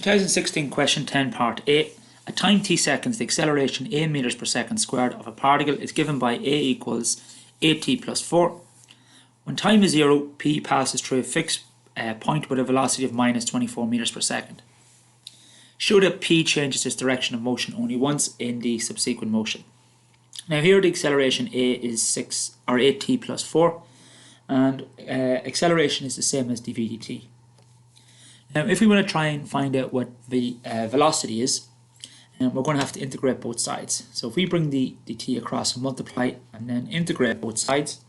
2016 question 10 part A. At time t seconds, the acceleration a meters per second squared of a particle is given by a equals 8t plus 4. When time is 0, p passes through a fixed point with a velocity of minus 24 meters per second. Show that p changes its direction of motion only once in the subsequent motion. Now here the acceleration a is 8t plus 4, and acceleration is the same as dv dt. Now if we want to try and find out what the velocity is, we're going to have to integrate both sides. So if we bring the t across and multiply and then integrate both sides,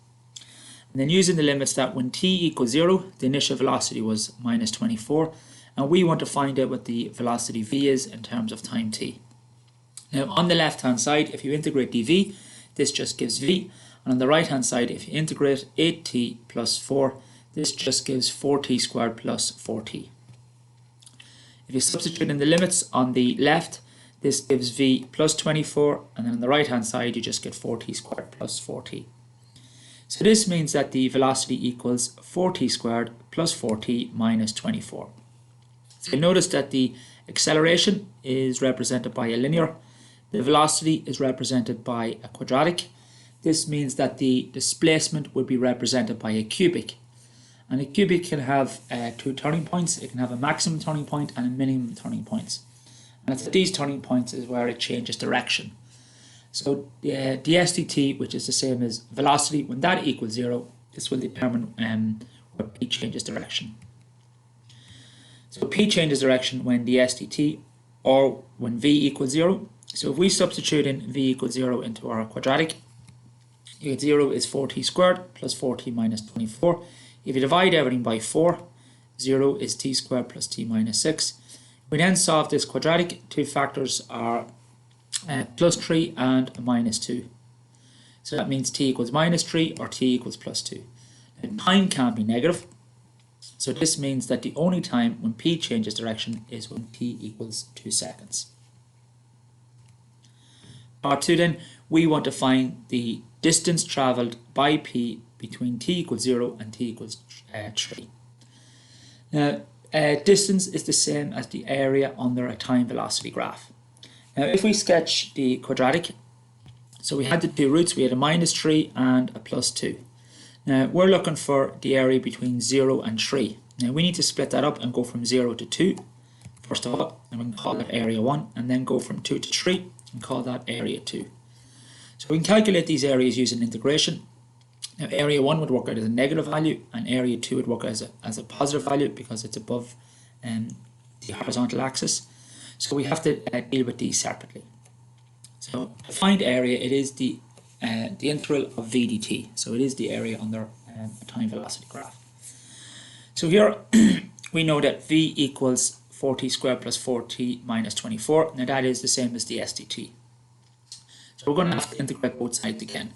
and then using the limits that when t equals 0, the initial velocity was minus 24, and we want to find out what the velocity v is in terms of time t. Now on the left hand side, if you integrate dv, this just gives v, and on the right hand side, if you integrate 8t plus 4, this just gives 4t squared plus 4t. If you substitute in the limits on the left, this gives v plus 24, and then on the right hand side you just get 4t squared plus 4t. So this means that the velocity equals 4t squared plus 4t minus 24. So you'll notice that the acceleration is represented by a linear, the velocity is represented by a quadratic. This means that the displacement would be represented by a cubic. And a cubic can have two turning points. It can have a maximum turning point and a minimum turning points. And it's at these turning points is where it changes direction. So the dt, which is the same as velocity, when that equals 0, this will determine where p changes direction. So p changes direction when dt or when v equals 0. So if we substitute in v equals 0 into our quadratic, you get 0 is 4t squared plus 4t minus 24. If you divide everything by 4, 0 is t squared plus t minus 6. We then solve this quadratic. Two factors are plus 3 and minus 2. So that means t equals minus 3 or t equals plus 2. And time can't be negative. So this means that the only time when p changes direction is when t equals 2 seconds. Part 2 then, we want to find the distance travelled by p between t equals 0 and t equals 3. Now, distance is the same as the area under a time velocity graph. Now if we sketch the quadratic, so we had the two roots, we had a minus 3 and a plus 2. Now we're looking for the area between 0 and 3. Now we need to split that up and go from 0 to 2 first of all, and we can call that area 1, and then go from 2 to 3 and call that area 2. So we can calculate these areas using integration. Now area 1 would work out as a negative value, and area 2 would work out as a positive value because it's above the horizontal axis. So we have to deal with these separately. So to find area, it is the integral of v dt. So it is the area under a time velocity graph. So here we know that v equals 4t squared plus 4t minus 24. Now that is the same as the sdt. So we're going to have to integrate both sides again.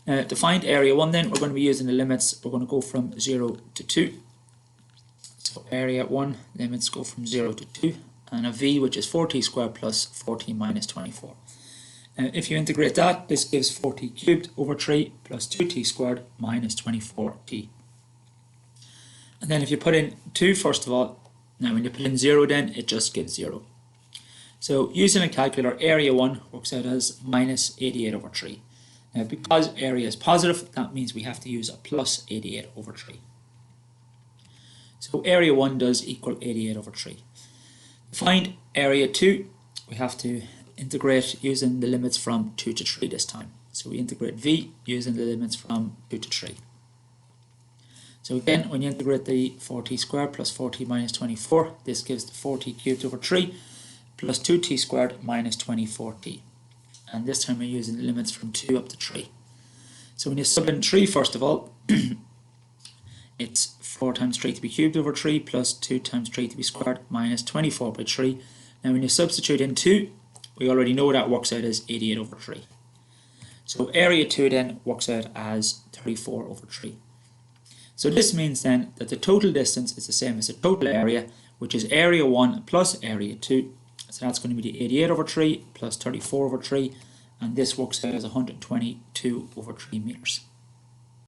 Now to find area 1 then, we're going to be using the limits. We're going to go from 0 to 2. So area 1, limits go from 0 to 2. And a v, which is 4t squared plus 4t minus 24. Now if you integrate that, this gives 4t cubed over 3 plus 2t squared minus 24t. And then if you put in 2 first of all, now when you put in 0 then, it just gives 0. So using a calculator, area 1 works out as minus 88 over 3. Now because area is positive, that means we have to use a plus 88 over 3. So area 1 does equal 88 over 3. To find area 2, we have to integrate using the limits from 2 to 3 this time. So we integrate v using the limits from 2 to 3. So again, when you integrate the 4t squared plus 4t minus 24, this gives the 4t cubed over 3 plus 2t squared minus 24t. And this time we're using the limits from 2 up to 3. So when you sub in 3 first of all, it's 4 times 3 to be cubed over 3 plus 2 times 3 to be squared minus 24 by 3. Now when you substitute in 2, we already know that works out as 88 over 3. So area 2 then works out as 34 over 3. So this means then that the total distance is the same as the total area, which is area 1 plus area 2. So that's going to be the 88 over 3 plus 34 over 3, and this works out as 122 over 3 meters.